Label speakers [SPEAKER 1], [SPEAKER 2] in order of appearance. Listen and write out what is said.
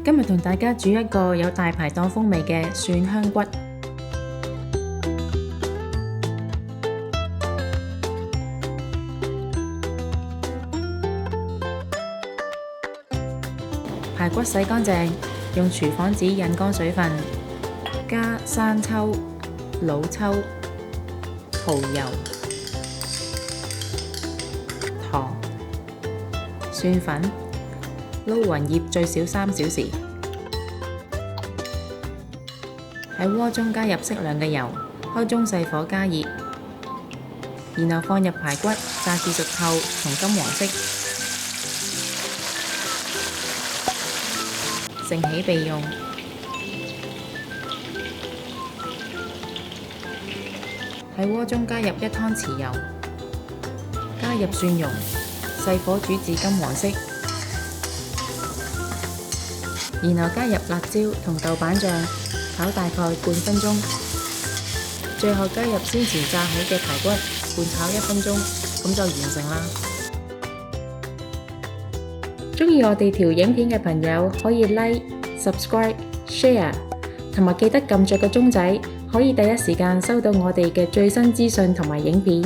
[SPEAKER 1] 今日同大家煮一個有大排檔風味嘅蒜香骨。排骨洗乾淨，用廚房紙印乾水分，加生抽、老抽、蠔油、糖、蒜粉，撈勻醃最少3小時。喺鍋中加入適量嘅油，開中細火加熱，然後放入排骨，炸至熟透同金黃色，盛起備用。喺鍋中加入1湯匙油，加入蒜蓉，細火煮至金黃色，然後加入辣椒同豆瓣醬，炒大概半分鐘，最後加入先前炸好嘅排骨，拌炒1分鐘，咁就完成啦。鍾意我哋條影片嘅朋友可以 Like、Subscribe、Share， 同埋記得撳着個鐘仔，可以第一時間收到我哋嘅最新資訊同埋影片。